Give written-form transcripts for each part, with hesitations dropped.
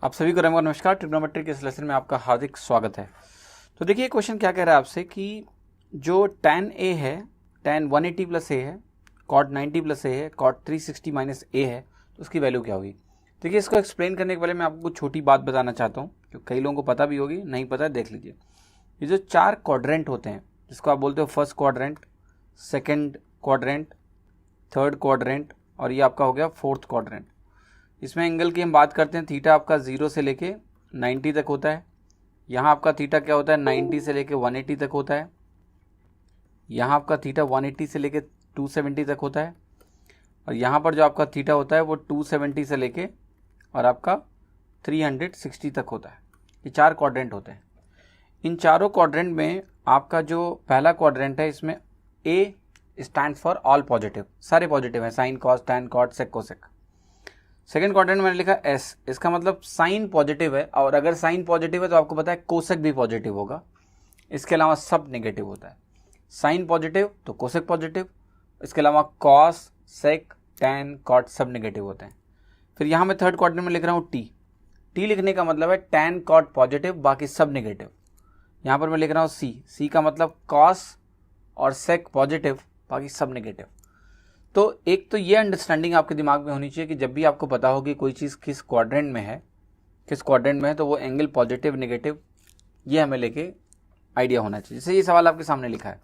आप सभी को नमस्कार। ट्रिग्नोमेट्री के इस लेसन में आपका हार्दिक स्वागत है। तो देखिए क्वेश्चन क्या कह रहा है आपसे कि जो tan a है, tan 180 प्लस a है, cot 90 प्लस a है, cot 360 माइनस a है, तो उसकी वैल्यू क्या होगी। देखिए इसको एक्सप्लेन करने के पहले मैं आपको कुछ छोटी बात बताना चाहता हूँ, जो कई लोगों को पता भी होगी, नहीं पता देख लीजिए। ये जो 4 क्वाड्रेंट होते हैं, जिसको आप बोलते हो first quadrant, second quadrant, third quadrant और ये आपका हो गया फोर्थ क्वाड्रेंट। इसमें एंगल की हम बात करते हैं, थीटा आपका 0 से लेके 90 तक होता है। यहाँ आपका थीटा क्या होता है, 90 से लेके 180 तक होता है। यहाँ आपका थीटा 180 से लेके 270 तक होता है। और यहाँ पर जो आपका थीटा होता है वो 270 से लेके और आपका 360 तक होता है। ये 4 क्वाड्रेंट होते हैं। इन चारों क्वाड्रेंट में आपका जो पहला क्वाड्रेंट है, इसमें ए स्टैंड फॉर ऑल पॉजिटिव, सारे पॉजिटिव हैं, साइन, कॉस, टैन, कॉट, सेक, कोसेक। सेकेंड क्वाड्रेंट मैंने लिखा एस, इसका मतलब साइन पॉजिटिव है, और अगर साइन पॉजिटिव है तो आपको पता है कोसेक भी पॉजिटिव होगा। इसके अलावा सब नेगेटिव होता है। साइन पॉजिटिव तो कोसेक पॉजिटिव, इसके अलावा कॉस, सेक, टैन, कॉट सब नेगेटिव होते हैं। फिर यहाँ मैं थर्ड क्वाड्रेंट में लिख रहा हूँ टी। टी लिखने का मतलब है टैन, कॉट पॉजिटिव, बाकी सब नेगेटिव। यहाँ पर मैं लिख रहा हूँ सी। सी का मतलब कॉस और सेक पॉजिटिव, बाकी सब नेगेटिव। तो एक तो ये अंडरस्टैंडिंग आपके दिमाग में होनी चाहिए कि जब भी आपको पता हो कि कोई चीज़ किस क्वाड्रेंट में है, तो वो एंगल पॉजिटिव नेगेटिव ये हमें लेके आइडिया होना चाहिए। जैसे ये सवाल आपके सामने लिखा है।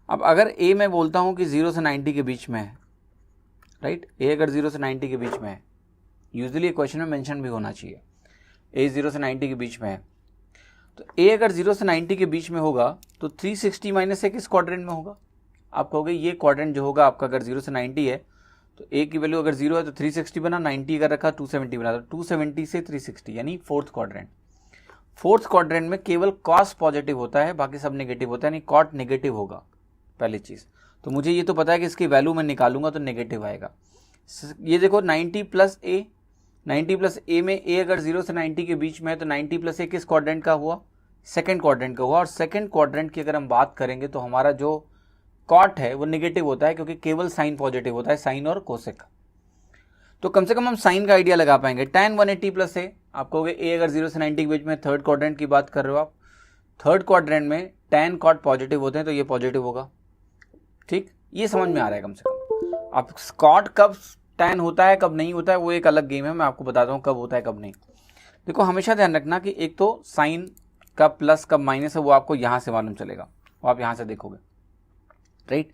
अब अगर ए मैं बोलता हूँ कि 0 से 90 के बीच में है, राइट, ए अगर 0 से 90 के बीच में है, यूजुअली क्वेश्चन में मेंशन भी होना चाहिए ए 0 से 90 के बीच में है, तो ए अगर 0 से 90 के बीच में होगा तो 360 माइनस ए किस क्वाड्रेंट में होगा। आप कहोगे ये क्वाड्रेंट जो होगा आपका अगर 0 से 90 है तो ए की वैल्यू अगर 0 है तो 360 बना, 90 अगर रखा 270 बना, तो 270 से 360 यानी फोर्थ क्वाड्रेंट। फोर्थ क्वाड्रेंट में केवल कॉस पॉजिटिव होता है, बाकी सब नेगेटिव होता है, यानी कॉट नेगेटिव होगा पहली चीज़। तो मुझे ये तो पता है कि इसकी वैल्यू मैं निकालूंगा तो नेगेटिव आएगा। ये देखो 90 प्लस ए, 90 प्लस ए में ए अगर 0 से 90 के बीच में है तो 90 प्लस ए किस क्वाड्रेंट का हुआ, सेकेंड क्वाड्रेंट का हुआ। और सेकेंड क्वाड्रेंट की अगर हम बात करेंगे तो हमारा जो कॉट है वो नेगेटिव होता है, क्योंकि केवल साइन पॉजिटिव होता है, साइन और कोसेक। तो कम से कम हम साइन का आइडिया लगा पाएंगे। tan 180 प्लस ए, आप कहोगे ए अगर 0 से 90 के बीच में, थर्ड क्वाड्रेंट की बात कर रहे हो आप, थर्ड क्वाड्रेंट में tan कॉट पॉजिटिव होते हैं तो ये पॉजिटिव होगा। ठीक, ये समझ में आ रहा है कम से कम। अब कॉट कब tan होता है कब नहीं होता है वो एक अलग गेम है, मैं आपको बताता हूँ कब होता है कब नहीं। देखो हमेशा ध्यान रखना कि एक तो साइन कब प्लस कब माइनस है वो आपको यहाँ से मालूम चलेगा, वो आप यहाँ से देखोगे, राइट।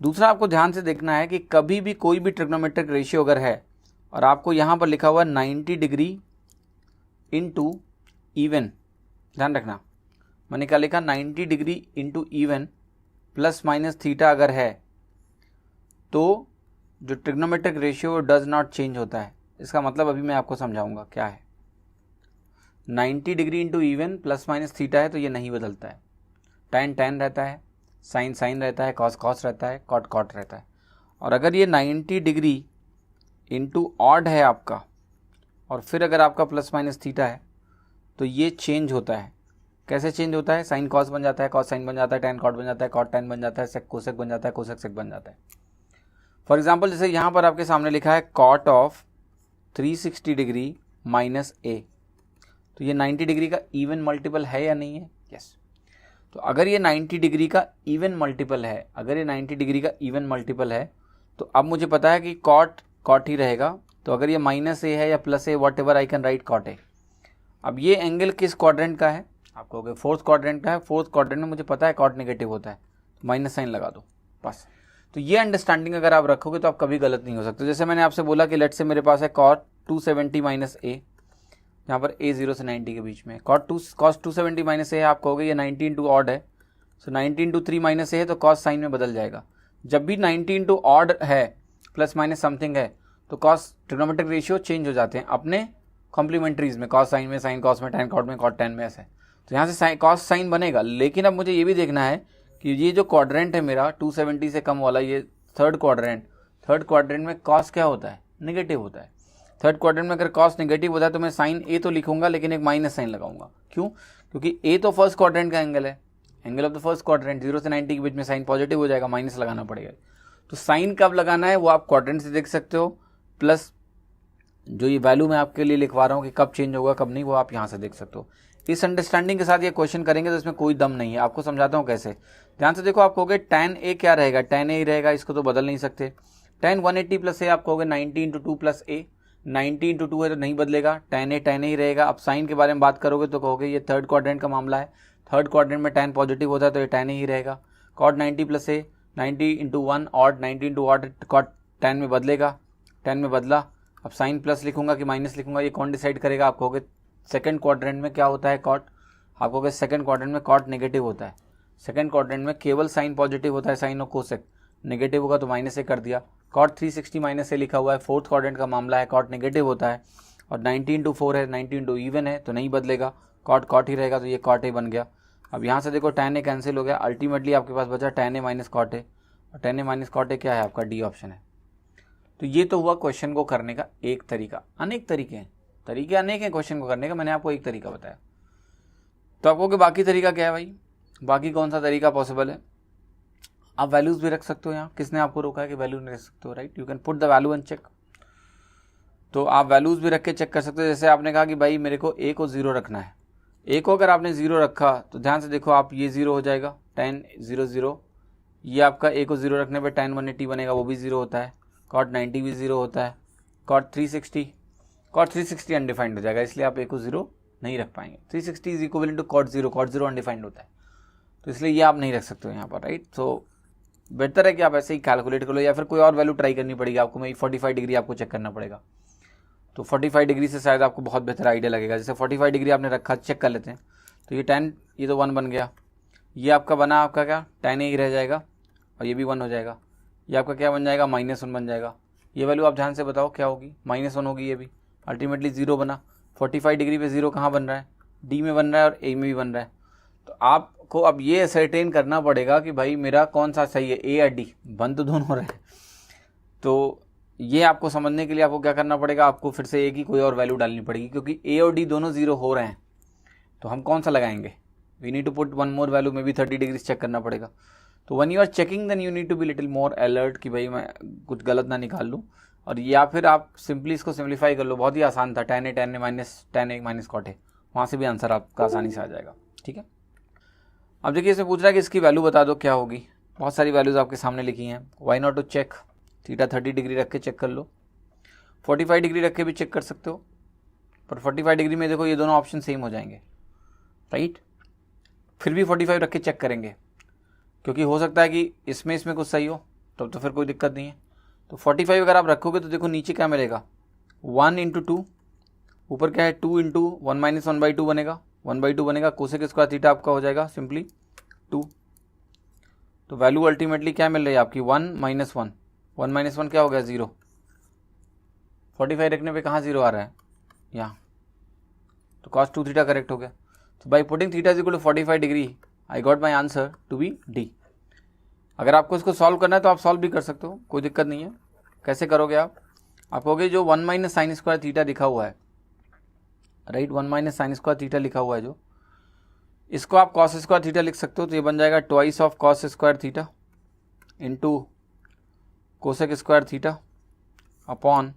दूसरा आपको ध्यान से देखना है कि कभी भी कोई भी ट्रिग्नोमेट्रिक रेशियो अगर है और आपको यहाँ पर लिखा हुआ 90 डिग्री इंटू इवन, ध्यान रखना मैंने क्या लिखा, 90 degree into even plus minus theta अगर है तो जो trigonometric ratio does not change होता है। इसका मतलब अभी मैं आपको समझाऊंगा क्या है। 90 degree into even plus minus theta है तो ये नहीं बदलता है। tan tan रहता है, साइन साइन रहता है, कॉस कॉस रहता है, कॉट कॉट रहता है। और अगर ये 90 डिग्री इंटू ऑड है आपका और फिर अगर आपका प्लस माइनस थीटा है तो ये चेंज होता है। कैसे चेंज होता है, साइन कॉस बन जाता है, कॉस साइन बन जाता है, टैन कॉट बन जाता है, कॉट टैन बन जाता है, सेक कोसेक बन जाता है, कोसेक सेक बन जाता है। फॉर एग्जाम्पल जैसे यहाँ पर आपके सामने लिखा है कॉट ऑफ 360 डिग्री माइनस ए, तो ये 90 डिग्री का इवन मल्टीपल है या नहीं है, यस। तो अगर ये 90 डिग्री का इवन मल्टीपल है, अगर ये 90 डिग्री का इवन मल्टीपल है तो अब मुझे पता है कि कॉट कॉट ही रहेगा। तो अगर ये माइनस ए है या plus A, what I can write cot A. अब ये एंगल किस क्वाड्रेंट का है, आप कहोगे फोर्थ क्वाड्रेंट का है। फोर्थ क्वाड्रेंट में मुझे पता है कॉट नेगेटिव होता है, तो माइनस साइन लगा दो बस। तो ये अंडरस्टैंडिंग अगर आप रखोगे तो आप कभी गलत नहीं हो सकते। जैसे मैंने आपसे बोला कि लेट से मेरे पास है कॉट 270 माइनस ए, यहाँ पर ए 0 से 90 के बीच में, कॉस 270 माइनस ए है, आप कहोगे ये 90 इंटू ऑड है, सो 90 इंटू 3 माइनस ए है तो कॉस साइन में बदल जाएगा। जब भी 90 इंटू ऑड है, प्लस माइनस समथिंग है, तो कॉस ट्रिग्नोमेट्रिक रेशियो चेंज हो जाते हैं अपने कॉम्प्लीमेंट्रीज में, कॉस साइन में, साइन कॉस में, टैन कॉट में, कॉट टैन में, ऐसे। तो यहाँ से कॉस साइन बनेगा। लेकिन अब मुझे ये भी देखना है कि ये जो क्वाड्रेंट है मेरा 270 से कम वाला, ये थर्ड क्वाड्रेंट में कॉस क्या होता है, नेगेटिव होता है। थर्ड क्वाड्रेंट में अगर कॉस नेगेटिव होता है तो मैं साइन ए तो लिखूंगा लेकिन एक माइनस साइन लगाऊंगा। क्यों, क्योंकि ए तो फर्स्ट क्वाड्रेंट का एंगल है, angle of the first quadrant. 0 से 90 के बीच में साइन पॉजिटिव हो जाएगा, माइनस लगाना पड़ेगा। तो साइन कब लगाना है वो आप क्वाड्रेंट से देख सकते हो, प्लस जो ये वैल्यू मैं आपके लिए लिखवा रहा हूँ कि कब चेंज होगा कब नहीं, वो आप यहाँ से देख सकते हो। इस अंडरस्टैंडिंग के साथ ये क्वेश्चन करेंगे तो इसमें कोई दम नहीं है। आपको समझाता हूँ कैसे, ध्यान से देखो। आप कहोगे tan a क्या रहेगा, tan a ही रहेगा, इसको तो बदल नहीं सकते। tan 180 प्लस ए आप कहोगे 90 इंटू 2 प्लस ए, 90 इंटू 2 है तो नहीं बदलेगा, tan a ही रहेगा। अब साइन के बारे में बात करोगे तो कहोगे ये थर्ड क्वाड्रेंट का मामला है, थर्ड क्वाड्रेंट में tan पॉजिटिव होता है तो ये tan a ही रहेगा। cot 90 प्लस ए, 90 into 1 odd, 90 into odd cot tan में बदलेगा, tan में बदला। अब साइन प्लस लिखूंगा कि माइनस लिखूंगा, ये कौन डिसाइड करेगा? आप कहोगे सेकंड क्वाड्रेंट में क्या होता है कॉट, आप कहोगे सेकंड क्वाड्रेंट में कॉट नेगेटिव होता है। सेकंड क्वाड्रेंट में केवल साइन पॉजिटिव होता है, साइन और कोसेक, नेगेटिव होगा तो माइनस से कर दिया। कॉट 360 माइनस से लिखा हुआ है, फोर्थ क्वाड्रेंट का मामला है, कॉट नेगेटिव होता है और 90 इंटू 4 है, 90 इंटू इवन है तो नहीं बदलेगा, कॉट कॉट ही रहेगा, तो ये कॉट ए बन गया। अब यहाँ से देखो tan ए कैंसिल हो गया, अल्टीमेटली आपके पास बचा tan A minus cot A, और tan A minus cot A क्या है आपका, डी ऑप्शन है। तो ये तो हुआ क्वेश्चन को करने का एक तरीका, अनेक तरीके हैं, तरीके अनेक हैं क्वेश्चन को करने का, मैंने आपको एक तरीका बताया। तो आपको कि बाकी तरीका क्या है भाई, बाकी कौन सा तरीका पॉसिबल है? आप वैल्यूज भी रख सकते हो यहाँ, किसने आपको रोका है कि वैल्यू नहीं रख सकते हो, right? You can put the value and check. तो आप वैल्यूज भी रख के चेक कर सकते हो। जैसे आपने कहा कि भाई मेरे को ए को 0 रखना है, ए को अगर आपने 0 रखा तो ध्यान से देखो, आप ये 0 हो जाएगा, tan 0 0, ये आपका ए को 0 रखने पे tan 180 बनेगा, वो भी 0 होता है, cot 90 भी 0 होता है, cot 360 अनडिफाइंड हो जाएगा, इसलिए आप ए को 0 नहीं रख पाएंगे। 360 is equal to cot 0 undefined होता है, तो इसलिए ये आप नहीं रख सकते हो यहाँ पर, राइट? तो बेहतर है कि आप ऐसे ही कैलकुलेट कर लो, या फिर कोई और वैल्यू ट्राई करनी पड़ेगी आपको। मैं 45 डिग्री आपको चेक करना पड़ेगा, तो 45 डिग्री से शायद आपको बहुत बेहतर आइडिया लगेगा। जैसे 45 डिग्री आपने रखा, चेक कर लेते हैं। तो ये tan, ये तो 1 बन गया, ये आपका बना आपका क्या, tan ए ही रह जाएगा, और ये भी 1 हो जाएगा। ये आपका क्या बन जाएगा, -1 बन जाएगा। ये वैल्यू आप ध्यान से बताओ क्या होगी, -1 होगी, ये भी अल्टीमेटली 0 बना। 45 डिग्री पे 0 कहाँ बन रहा है, डी में बन रहा है और ए में भी बन रहा है। तो आपको अब ये सर्टेन करना पड़ेगा कि भाई मेरा कौन सा सही है, ए या डी, बन तो दोनों हो रहे हैं। तो ये आपको समझने के लिए आपको क्या करना पड़ेगा, आपको फिर से ए की कोई और वैल्यू डालनी पड़ेगी, क्योंकि ए और डी दोनों 0 हो रहे हैं, तो हम कौन सा लगाएंगे? We need to put one more value, में भी 30 डिग्री चेक करना पड़ेगा। तो when you are checking then you need to be little more alert कि भाई मैं कुछ गलत ना निकाल लूँ। और या फिर आप सिंपली इसको सिंप्लीफाई कर लो, बहुत ही आसान था, tan a minus cot a, वहाँ से भी आंसर आपका आसानी से आ जाएगा, ठीक है? अब देखिए इसमें पूछ रहा है कि इसकी वैल्यू बता दो क्या होगी। बहुत सारी वैल्यूज़ आपके सामने लिखी हैं, why not to check, theta 30 degree रख के चेक कर लो, 45 डिग्री रख के भी चेक कर सकते हो, पर 45 डिग्री में देखो ये दोनों ऑप्शन सेम हो जाएंगे, राइट? फिर भी 45 रख के चेक करेंगे, क्योंकि हो सकता है कि इसमें कुछ सही हो, तब तो फिर कोई दिक्कत नहीं है। तो 45 अगर आप रखोगे तो देखो नीचे क्या मिलेगा, 1 इंटू 2, ऊपर क्या है 2 इंटू 1 माइनस 1/2 बनेगा, 1/2 बनेगा, कोसेक स्क्वायर थीटा आपका हो जाएगा सिंपली 2। तो वैल्यू अल्टीमेटली क्या मिल रही है आपकी, 1 माइनस 1, 1 माइनस 1 क्या हो गया, 0। 45 रखने पे कहाँ 0 आ रहा है, यहाँ, तो cos 2 थीटा करेक्ट हो गया। तो by putting theta is equal to 45 degree I got my answer to be D. अगर आपको इसको सॉल्व करना है तो आप सॉल्व भी कर सकते हो, कोई दिक्कत नहीं है। कैसे करोगे आप कहोगे जो 1 माइनस साइन स्क्वायर थीटा लिखा हुआ है, right, 1 minus sine square theta लिखा हुआ है जो, इसको आप कॉस स्क्वायर थीटा लिख सकते हो। तो ये बन जाएगा twice of cos square theta into cosec square theta upon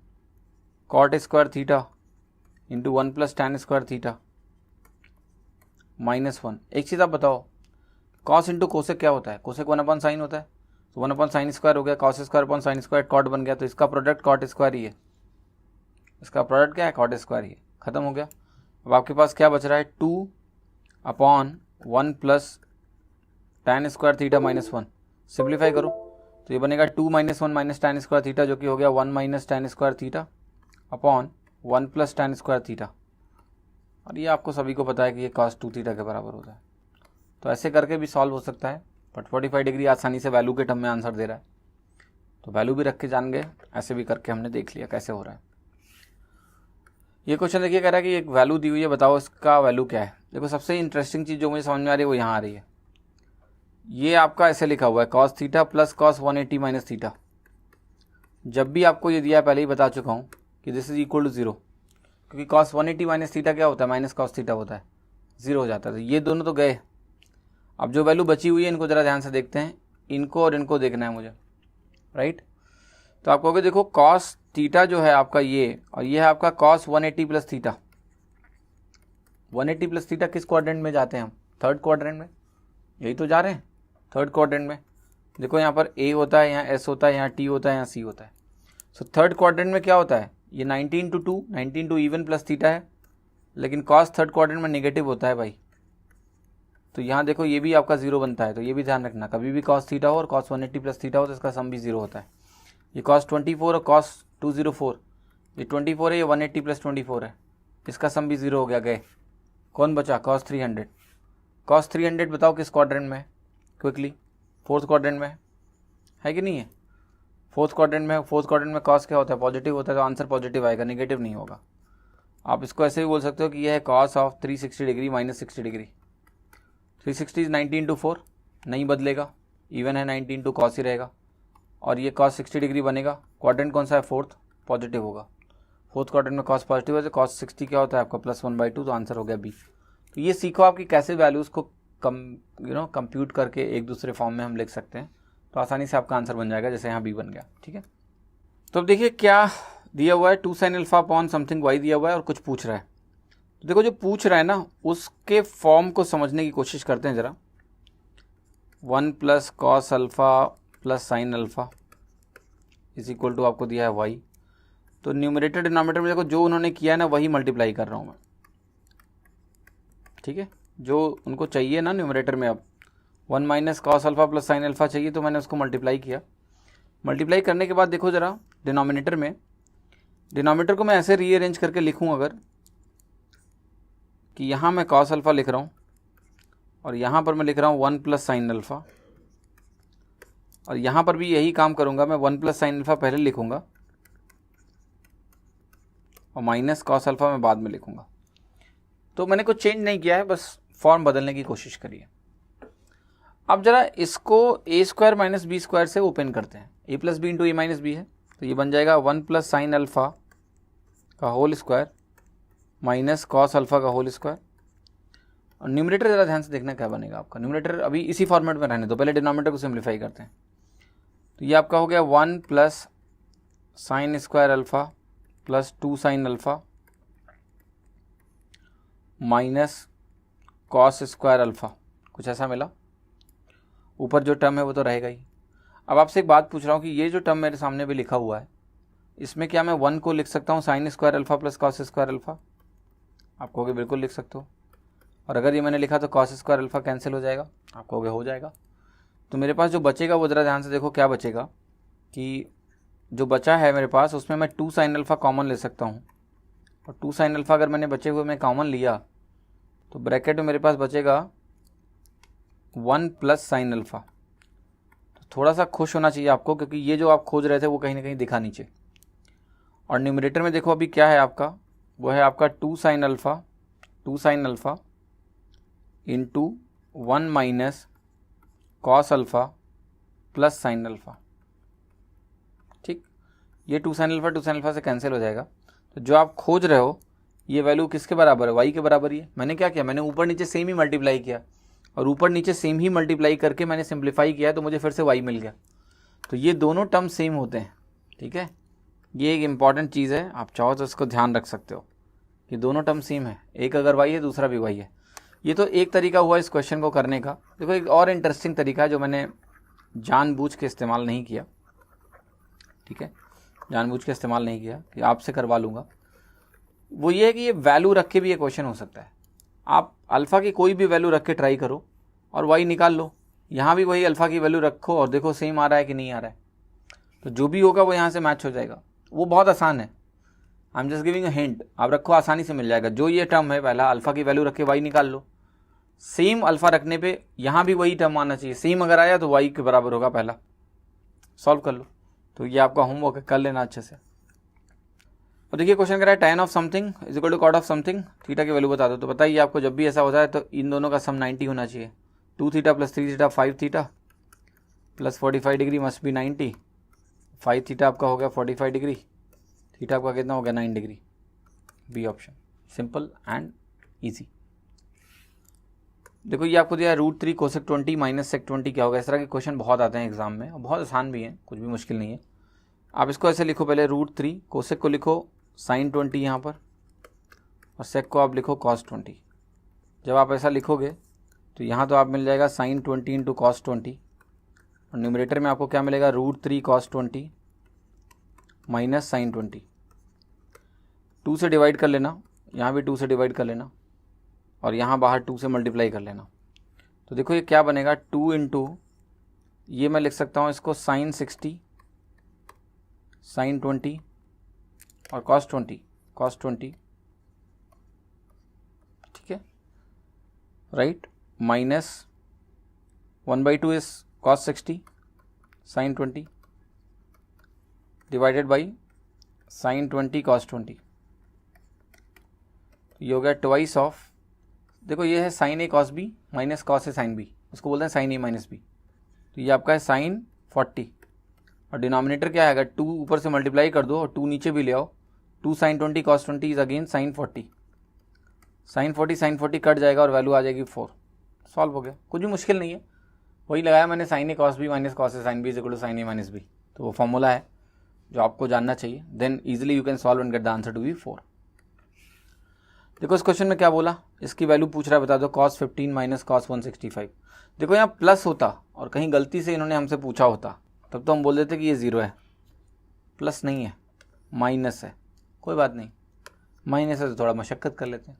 cot square theta into 1 plus tan square theta -1। एक चीज़ आप बताओ, कॉस इंटू कोसेक क्या होता है, कोसेक 1 अपॉन साइन होता है, तो 1 अपॉन साइन स्क्वायर हो गया, cos square upon sine square cot बन गया, तो इसका प्रोडक्ट कॉट स्क्वायर ही है, इसका प्रोडक्ट क्या है, कॉट स्क्वायर ही है, खत्म हो गया। अब आपके पास क्या बच रहा है, 2 upon 1 plus tan square theta -1, simplify करो तो ये बनेगा 2 minus 1 minus tan square theta, जो कि हो गया 1 minus tan square theta upon 1 plus tan square theta. और ये आपको सभी को पता है कि ये cos 2 थीटा के बराबर होता है। तो ऐसे करके भी सॉल्व हो सकता है, बट 45 डिग्री आसानी से वैल्यू के टर्म में आंसर दे रहा है, तो वैल्यू भी रख के जान गए, ऐसे भी करके हमने देख लिया कैसे हो रहा है। ये क्वेश्चन देखिए, कह रहा है कि एक वैल्यू दी हुई है, बताओ इसका वैल्यू क्या है। देखो सबसे इंटरेस्टिंग चीज़ जो मुझे समझ में आ रही है वो यहाँ आ रही है, ये आपका ऐसे लिखा हुआ है cos theta plus cos 180 minus theta. जब भी आपको ये दिया है, पहले ही बता चुका हूँ कि दिस इज इक्वल टू 0, क्योंकि cos 180 माइनस थीटा क्या होता है, माइनस cos थीटा होता है, 0 हो जाता है। तो ये दोनों तो गए, अब जो वैल्यू बची हुई है इनको ज़रा ध्यान से देखते हैं, इनको और इनको देखना है मुझे, राइट। तो आप कहोगे देखो कॉस थीटा जो है आपका ये, और ये है आपका cos 180 plus theta. 180 plus theta किस क्वाड्रेंट में जाते हैं हम? थर्ड क्वाड्रेंट में, यही तो जा रहे हैं थर्ड क्वाड्रेंट में। देखो यहाँ पर ए होता है, यहाँ एस होता है, यहाँ टी होता है, यहाँ सी होता है। सो थर्ड क्वाड्रेंट में क्या होता है? ये 19 to 2, 19 to even plus theta है, लेकिन कॉस थर्ड क्वाड्रेंट में नेगेटिव होता है भाई। तो यहाँ देखो ये भी आपका जीरो बनता है, तो ये भी ध्यान रखना, कभी भी कॉस थीटा हो और कॉस 180 प्लस थीटा हो तो इसका सम भी जीरो होता है। ये कॉस 24 और कॉस 204, ये 24 है, ये 180 प्लस 24 है, इसका सम भी जीरो हो गया। गए, कौन बचा? कॉस 300। कॉस 300 बताओ किस क्वाड्रेंट में है? क्विकली, फोर्थ क्वाड्रेंट में है कि नहीं है? फोर्थ क्वाड्रेंट में। फोर्थ क्वाड्रेंट में कॉस क्या होता है? पॉजिटिव होता है, तो आंसर पॉजिटिव आएगा, नेगेटिव नहीं होगा। आप इसको ऐसे भी बोल सकते हो कि यह है cos of 360 degree minus 60 degree. 360 is 19 to 4, नहीं बदलेगा, इवन है, 19 to कॉस ही रहेगा, और ये कॉस 60 डिग्री बनेगा। क्वाड्रेंट कौन सा है? फोर्थ, पॉजिटिव होगा। फोर्थ क्वाड्रेंट में कॉस पॉजिटिव है, तो कॉस 60 क्या होता है आपका? +1/2, तो आंसर हो गया बी। तो ये सीखो आपकी कैसे वैल्यूज़ को कंप्यूट करके एक दूसरे फॉर्म में हम लिख सकते हैं, तो आसानी से आपका आंसर बन जाएगा, जैसे यहाँ बी बन गया। ठीक है, तो अब देखिए क्या दिया हुआ है, 2 sin alpha upon something y दिया हुआ है और कुछ पूछ रहा है। तो देखो जो पूछ रहा है ना, उसके फॉर्म को समझने की कोशिश करते हैं ज़रा। 1 plus cos alpha plus sine alpha is equal to आपको दिया है y। तो न्यूमरेटर डिनोमिनेटर में देखो जो उन्होंने किया है ना, वही मल्टीप्लाई कर रहा हूँ मैं। ठीक है, जो उनको चाहिए ना न्यूमरेटर में, अब 1 minus cos alpha plus sine alpha चाहिए, तो मैंने उसको मल्टीप्लाई किया। मल्टीप्लाई करने के बाद देखो ज़रा डिनोमिनेटर में, डिनोमिनेटर को मैं ऐसे रीअरेंज करके लिखूँ अगर, कि यहाँ मैं कॉस अल्फ़ा लिख रहा हूँ और यहाँ पर मैं लिख रहा हूँ 1 प्लस साइन अल्फ़ा, और यहाँ पर भी यही काम करूँगा मैं, 1 प्लस साइन अल्फ़ा पहले लिखूँगा और माइनस कॉस अल्फ़ा मैं बाद में लिखूँगा। तो मैंने कुछ चेंज नहीं किया है, बस फॉर्म बदलने की कोशिश करी है। अब जरा इसको A square minus B square से ओपन करते हैं। A plus B into A minus B है, तो ये बन जाएगा 1 प्लस साइन अल्फ़ा का whole square minus cos alpha का होल स्क्वायर। और न्यूमरेटर ज़रा ध्यान से देखना क्या बनेगा आपका। न्यूमरेटर अभी इसी फॉर्मेट में रहने दो, पहले डिनोमिनेटर को सिम्प्लीफाई करते हैं। तो ये आपका हो गया 1 plus sine square alpha plus 2 sine alpha minus cos square alpha, कुछ ऐसा मिला। ऊपर जो टर्म है वो तो रहेगा ही। अब आपसे एक बात पूछ रहा हूँ कि ये जो टर्म मेरे सामने भी लिखा हुआ है, इसमें क्या मैं 1 को लिख सकता हूँ sine square alpha plus cos square alpha? आप कहोगे बिल्कुल लिख सकते हो। और अगर ये मैंने लिखा तो कॉस स्क्वायर अल्फ़ा कैंसिल हो जाएगा? आप कहोगे हो जाएगा। तो मेरे पास जो बचेगा वो ज़रा ध्यान से देखो क्या बचेगा, कि जो बचा है मेरे पास उसमें मैं 2 साइन अल्फ़ा कॉमन ले सकता हूँ, और 2 साइन अल्फ़ा अगर मैंने बचे हुए में कॉमन लिया तो ब्रैकेट में मेरे पास बचेगा 1 प्लस साइन अल्फ़ा। तो थोड़ा सा खुश होना चाहिए आपको, क्योंकि ये जो आप खोज रहे थे वो कहीं ना कहीं दिखा नीचे। और न्यूमरेटर में देखो अभी क्या है आपका, वो है आपका 2 sine alpha into 1 minus cos alpha plus sine alpha. ठीक, ये 2 साइन अल्फ़ा से कैंसिल हो जाएगा। तो जो आप खोज रहे हो ये वैल्यू किसके बराबर है? y के बराबर ही है। मैंने क्या किया, मैंने ऊपर नीचे सेम ही मल्टीप्लाई किया, और ऊपर नीचे सेम ही मल्टीप्लाई करके मैंने सिंप्लीफाई किया, तो मुझे फिर से y मिल गया। तो ये दोनों टर्म सेम होते हैं। ठीक है, ये एक इम्पॉर्टेंट चीज़ है, आप चाहो तो इसको ध्यान रख सकते हो कि दोनों टर्म सेम है, एक अगर y है दूसरा भी y है। ये तो एक तरीका हुआ इस क्वेश्चन को करने का। देखो एक और इंटरेस्टिंग तरीका है जो मैंने जानबूझ के इस्तेमाल नहीं किया। ठीक है, जानबूझ के इस्तेमाल नहीं किया कि आपसे करवा लूँगा। वो ये है कि ये वैल्यू रख के भी ये क्वेश्चन हो सकता है। आप अल्फ़ा की कोई भी वैल्यू रख के ट्राई करो और y निकाल लो। यहाँ भी वही अल्फ़ा की वैल्यू रखो और देखो सेम आ रहा है कि नहीं आ रहा है। तो जो भी होगा वो यहाँ से मैच हो जाएगा। वो बहुत आसान है, I am just giving a hint. आप रखो, आसानी से मिल जाएगा। जो ये टर्म है पहला, अल्फ़ा की वैल्यू रख के y निकाल लो। सेम अल्फ़ा रखने पे यहाँ भी वही टर्म आना चाहिए। सेम अगर आया तो y के बराबर होगा पहला। सॉल्व कर लो। तो ये आपका होमवर्क है, कर लेना अच्छे से। और देखिए क्वेश्चन कह रहा है tan of something is equal to cot of something, theta की वैल्यू बता दो। तो बताइए आपको जब भी ऐसा होता है तो इन दोनों का सम 90 होना चाहिए। 2 theta plus 3 theta 5 theta plus 45 degree must be 90। 5 theta आपका हो गया 45 डिग्री, थीटा आपका कितना हो गया 9 degree. B option, simple and easy. देखो ये आपको दिया √3 कोसेक 20 माइनस सेक 20 क्या होगा। इस तरह के क्वेश्चन बहुत आते हैं एग्जाम में और बहुत आसान भी हैं, कुछ भी मुश्किल नहीं है। आप इसको ऐसे लिखो, पहले √3, कोसेक को लिखो sin 20 यहाँ पर, और सेक को आप लिखो cos 20। जब आप ऐसा लिखोगे तो यहाँ तो आप मिल जाएगा sin 20 इंटू cos 20, और न्यूमरेटर में आपको क्या मिलेगा, √3 cos 20 माइनस sin 20। 2 से डिवाइड कर लेना, यहाँ भी 2 से डिवाइड कर लेना, और यहाँ बाहर 2 से मल्टीप्लाई कर लेना। तो देखो ये क्या बनेगा, 2 इंटू, ये मैं लिख सकता हूँ इसको sin 60 sin 20 और cos 20, ठीक है, right, minus 1/2 is cos 60 sin 20 divided by sin 20 cos 20। ये हो गया ट्वाइस ऑफ, देखो ये है sin A cos B minus cos A sin B, उसको बोलते हैं sin A माइनस B। तो ये आपका है sin 40, और डिनोमिनेटर क्या आएगा, 2 ऊपर से मल्टीप्लाई कर दो और 2 नीचे भी ले आओ, 2 sin 20 cos 20 is again sin 40, sin 40 cut जाएगा और वैल्यू आ जाएगी 4। सॉल्व हो गया, कुछ भी मुश्किल नहीं है, वही लगाया मैंने, sin A cos B minus cos A sin B is equal to sin A minus B। तो वो फॉर्मूला है जो आपको जानना चाहिए, then easily you can solve and get the answer to be 4। देखो इस क्वेश्चन में क्या बोला, इसकी वैल्यू पूछ रहा है, बता दो cos 15 माइनस cos 165। देखो यहाँ प्लस होता और कहीं गलती से इन्होंने हमसे पूछा होता तब तो हम बोल देते कि ये 0 है, प्लस नहीं है माइनस है, कोई बात नहीं, माइनस है तो थोड़ा मशक्क़त कर लेते हैं।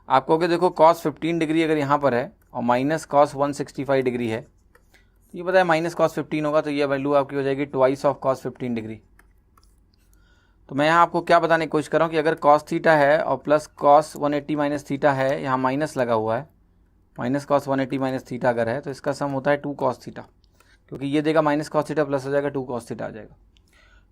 आप कहोगे देखो cos 15 डिग्री अगर यहाँ पर है और माइनस cos 165 डिग्री है, तो ये पता है माइनस cos 15 होगा, तो ये वैल्यू आपकी हो जाएगी ट्वाइस ऑफ cos 15 डिग्री। तो मैं यहाँ आपको क्या बताने की कोशिश कर रहा हूँ कि अगर cos थीटा है और प्लस cos 180 माइनस थीटा है, यहाँ माइनस लगा हुआ है, माइनस cos 180 माइनस थीटा अगर है तो इसका सम होता है 2 cos थीटा, क्योंकि ये देगा माइनस cos थीटा प्लस हो जाएगा 2 cos थीटा आ जाएगा,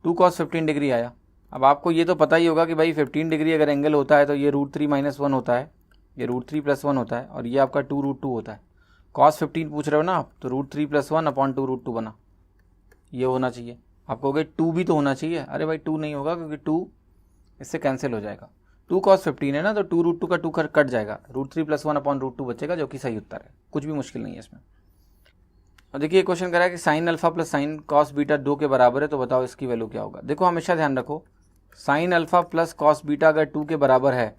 2 cos 15 डिग्री आया। अब आपको ये तो पता ही होगा कि भाई 15 डिग्री अगर एंगल होता है तो ये √3 माइनस 1 होता है, ये √3 प्लस 1 होता है, और ये आपका 2√2 होता है। cos 15 पूछ रहे हो ना आप, तो √3 प्लस 1 अपॉन 2√2 बना, ये होना चाहिए। आप कहोगे 2 भी तो होना चाहिए, अरे भाई 2 नहीं होगा क्योंकि 2 इससे कैंसिल हो जाएगा, 2 cos 15 है ना, तो 2√2 का 2 कट जाएगा, √3 प्लस 1 अपॉन √2 बचेगा, जो कि सही उत्तर है, कुछ भी मुश्किल नहीं है इसमें। और देखिए क्वेश्चन कह रहा है कि sin alpha plus sin cos beta 2 के बराबर है, तो बताओ इसकी वैल्यू क्या होगा। देखो हमेशा ध्यान रखो, sin alpha plus cos beta अगर 2 के बराबर है,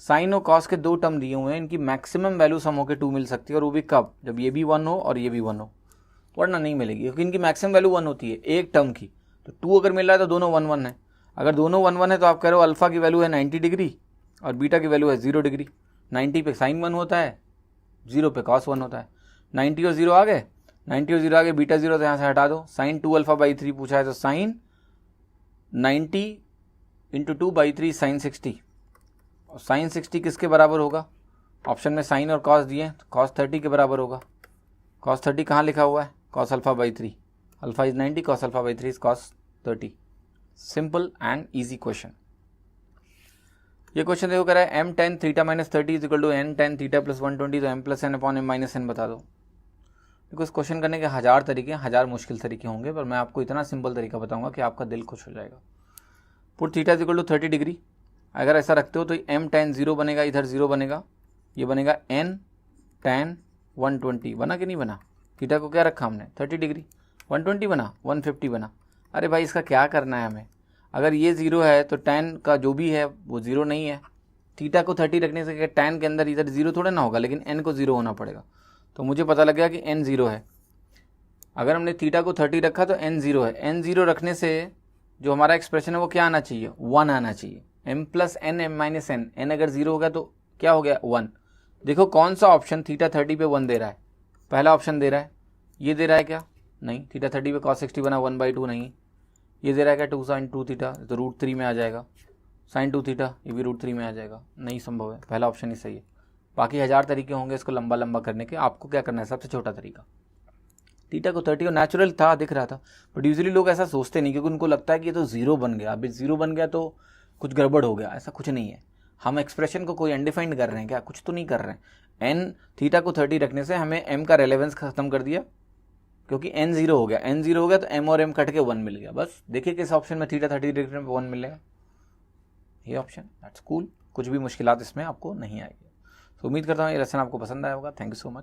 sin और cos के 2 टर्म दिए हुए हैं, इनकी मैक्सिमम वैल्यू सम होकर 2 मिल सकती है, और वो भी कब, जब ये भी 1 हो और ये भी 1 हो, वरना नहीं मिलेगी, क्योंकि इनकी मैक्सिमम वैल्यू 1 होती है एक टर्म की। तो 2 अगर मिल रहा है तो दोनों 1 1 है, अगर दोनों 1 1 है तो आप कह रहे हो अल्फा की वैल्यू है 90 डिग्री और बीटा की वैल्यू है 0 डिग्री। 90 पे sin 1 होता है, 0 पे cos 1 होता है, 90 और 0 आ गए, 90 और 0 आ गए, बीटा 0 तो यहाँ से हटा दो, sin 2 अल्फा बाई 3 पूछा है, तो sin 90 इंटू 2 बाई 3 sin 60, और sin 60 किसके बराबर होगा, ऑप्शन में sin और cos दिए तो cos 30 के बराबर होगा। cos 30 कहाँ लिखा हुआ है, cos alpha by 3, alpha is 90, cos alpha by 3 is cos 30। Simple and easy question. ये क्वेश्चन देखो कह रहा है m tan theta minus 30 is equal to n tan theta plus 120, तो m plus n upon m minus n बता दो। देखो इस क्वेश्चन करने के 1000 तरीके, 1000 मुश्किल तरीके होंगे, पर मैं आपको इतना सिंपल तरीका बताऊंगा कि आपका दिल खुश हो जाएगा। Put theta is equal to 30 degree, अगर ऐसा रखते हो तो m tan 0 बनेगा, इधर 0 बनेगा, ये बनेगा n tan 120, बना कि नहीं बना, थीटा को क्या रखा हमने 30 डिग्री, 120 बना, 150 बना। अरे भाई इसका क्या करना है हमें, अगर ये 0 है तो tan का जो भी है वो 0 नहीं है, थीटा को 30 रखने से tan के अंदर इधर 0 थोड़ा ना होगा, लेकिन n को 0 होना पड़ेगा। तो मुझे पता लग गया कि n 0 है, अगर हमने थीटा को 30 रखा तो n 0 है, n 0 रखने से जो हमारा एक्सप्रेशन है वो क्या आना चाहिए, 1 आना चाहिए, m plus n m minus n, n अगर 0 हो गया तो क्या हो गया 1। देखो कौन सा ऑप्शन थीटा 30 पे 1 दे रहा है, पहला ऑप्शन दे रहा है, ये दे रहा है क्या, नहीं, थीटा 30 पे cos 60 बना 1/2 नहीं, ये दे रहा है क्या 2 sin 2 थीटा, तो √3 में आ जाएगा, sin 2 थीटा ये भी √3 में आ जाएगा, नहीं संभव है, पहला ऑप्शन ही सही है। बाकी 1000 तरीके होंगे इसको लंबा लंबा करने के, आपको क्या करना है, सबसे छोटा तरीका, थीटा को 30 और नेचुरल था दिख रहा था, बट यूजुअली लोग ऐसा सोचते नहीं, क्योंकि उनको लगता है कि ये तो 0 बन गया, अभी 0 बन गया तो कुछ गड़बड़ हो गया, ऐसा कुछ नहीं है। हम एक्सप्रेशन को कोई अनडिफाइंड कर रहे हैं क्या, कुछ तो नहीं कर रहे हैं। n थीटा को 30 रखने से हमें m का रेलेवेंस खत्म कर दिया, क्योंकि n 0 हो गया, n 0 हो गया तो m और m कट के 1 मिल गया, बस देखिए किस ऑप्शन में थीटा 30 डिग्री में 1 मिलेगा, ये ऑप्शन, दैट्स कूल, कुछ भी मुश्किलात इसमें आपको नहीं आएगी। तो उम्मीद करता हूँ ये लेसन आपको पसंद आया होगा। Thank you so much.